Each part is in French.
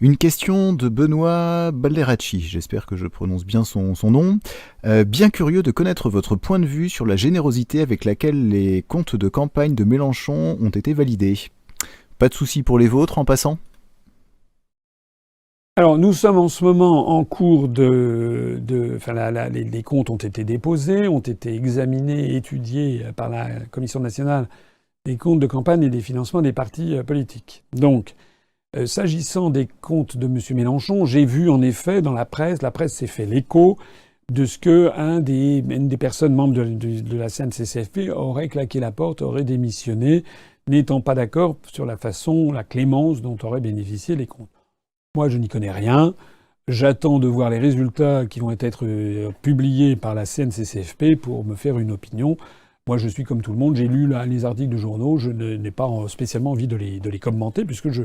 Une question de Benoît Balderacci, j'espère que je prononce bien son nom. Bien curieux de connaître votre point de vue sur la générosité avec laquelle les comptes de campagne de Mélenchon ont été validés. Pas de soucis pour les vôtres en passant ? Alors, nous sommes en ce moment en cours les comptes ont été déposés, ont été examinés, étudiés par la Commission nationale des comptes de campagne et des financements des partis politiques. Donc, s'agissant des comptes de M. Mélenchon, j'ai vu en effet dans la presse s'est fait l'écho de ce que une des personnes membres de la CNCCFP aurait claqué la porte, aurait démissionné, n'étant pas d'accord sur la clémence dont auraient bénéficié les comptes. Moi, je n'y connais rien. J'attends de voir les résultats qui vont être publiés par la CNCCFP pour me faire une opinion. Moi, je suis comme tout le monde. J'ai lu les articles de journaux. Je n'ai pas spécialement envie de les commenter puisque je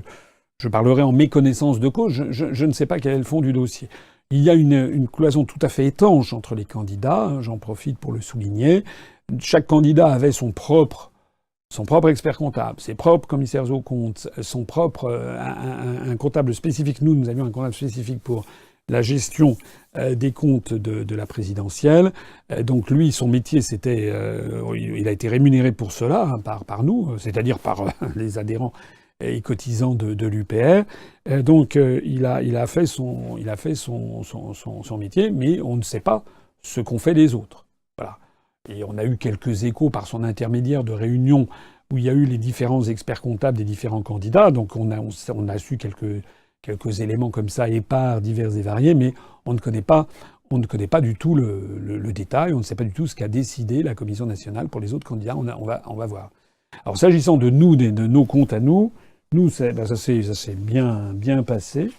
parlerai en méconnaissance de cause. Je ne sais pas quel est le fond du dossier. Il y a une cloison tout à fait étanche entre les candidats. J'en profite pour le souligner. Chaque candidat avait son propre expert comptable, ses propres commissaires aux comptes, son propre un comptable spécifique. Nous avions un comptable spécifique pour la gestion des comptes de la présidentielle. Donc lui, son métier, c'était, il a été rémunéré pour cela par nous, c'est-à-dire par les adhérents et cotisants de l'UPR. Donc il a fait son métier, mais on ne sait pas ce qu'ont fait les autres. Voilà. Et on a eu quelques échos par son intermédiaire de réunions où il y a eu les différents experts comptables des différents candidats. Donc on a su quelques éléments comme ça, épars, divers et variés, mais on ne connaît pas du tout le détail, on ne sait pas du tout ce qu'a décidé la Commission nationale pour les autres candidats. On va voir. Alors s'agissant de nos comptes à nous, ça s'est bien passé.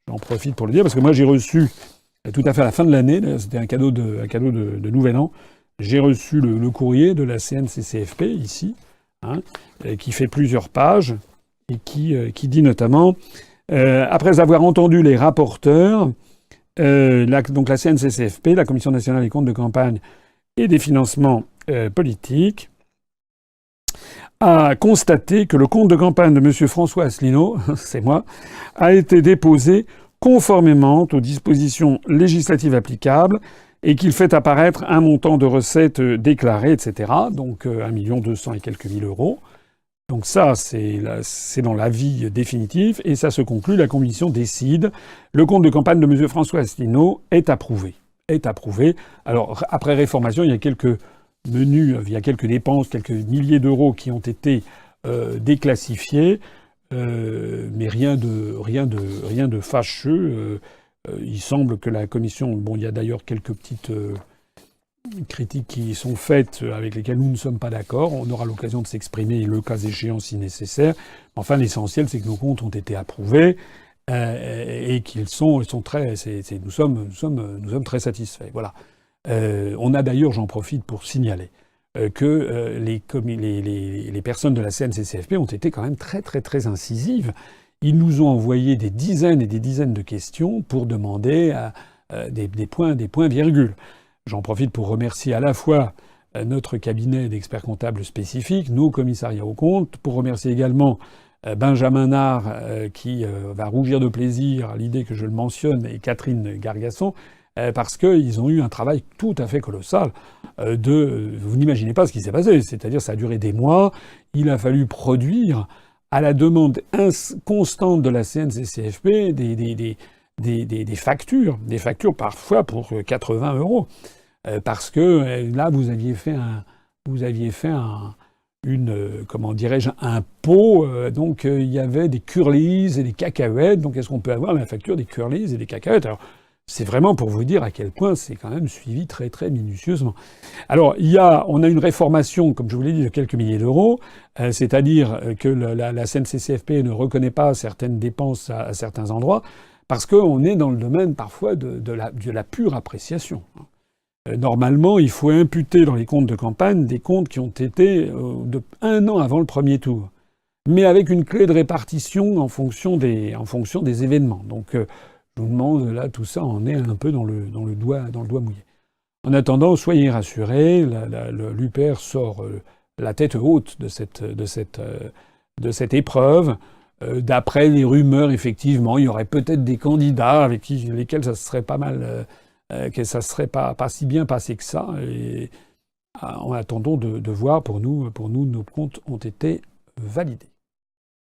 J'en profite pour le dire parce que moi j'ai reçu tout à fait à la fin de l'année, c'était un cadeau de Nouvel An. J'ai reçu le courrier de la CNCCFP ici, qui fait plusieurs pages et qui dit notamment après avoir entendu les rapporteurs, donc la CNCCFP, la Commission nationale des comptes de campagne et des financements politiques, a constaté que le compte de campagne de M. François Asselineau, c'est moi, a été déposé conformément aux dispositions législatives applicables et qu'il fait apparaître un montant de recettes déclarées, etc. Donc 1 200 000 et quelques mille euros. Donc ça, c'est dans l'avis définitif, et ça se conclut, la commission décide. Le compte de campagne de M. François Asselineau est approuvé. Alors, après réformation, il y a quelques menus, il y a quelques dépenses, quelques milliers d'euros qui ont été déclassifiés, mais rien de fâcheux. Il semble que la commission... Bon, il y a d'ailleurs quelques petites critiques qui sont faites avec lesquelles nous ne sommes pas d'accord. On aura l'occasion de s'exprimer, le cas échéant, si nécessaire. Enfin, l'essentiel, c'est que nos comptes ont été approuvés et qu'ils sont très... Nous sommes très satisfaits. Voilà. On a d'ailleurs, j'en profite pour signaler, que les personnes de la CNCCFP ont été quand même très, très, très incisives. Ils nous ont envoyé des dizaines et des dizaines de questions pour demander des points virgules. J'en profite pour remercier à la fois notre cabinet d'experts comptables spécifiques, nos commissariats aux comptes, pour remercier également Benjamin Nard, qui va rougir de plaisir à l'idée que je le mentionne, et Catherine Gargasson, parce qu'ils ont eu un travail tout à fait colossal. Vous n'imaginez pas ce qui s'est passé. C'est-à-dire, ça a duré des mois. Il a fallu produire, à la demande constante de la CNCCFP, des factures parfois pour 80 euros. Parce que là, vous aviez fait un pot, donc il y avait des curlis et des cacahuètes. Donc est-ce qu'on peut avoir la facture des curlis et des cacahuètes? Alors, c'est vraiment pour vous dire à quel point c'est quand même suivi très très minutieusement. Alors on a une réformation, comme je vous l'ai dit, de quelques milliers d'euros, c'est-à-dire que la CNCCFP ne reconnaît pas certaines dépenses à certains endroits, parce qu'on est dans le domaine parfois de la pure appréciation. Normalement, il faut imputer dans les comptes de campagne des comptes qui ont été de 1 an avant le premier tour, mais avec une clé de répartition en fonction des événements. Donc je vous demande, là, tout ça en est un peu dans le doigt mouillé. En attendant, soyez rassurés, l'UPR sort la tête haute de cette épreuve. D'après les rumeurs, effectivement, il y aurait peut-être des candidats avec lesquels ça serait pas mal, que ça serait pas si bien passé que ça. Et en attendant de voir, pour nous, nos comptes ont été validés.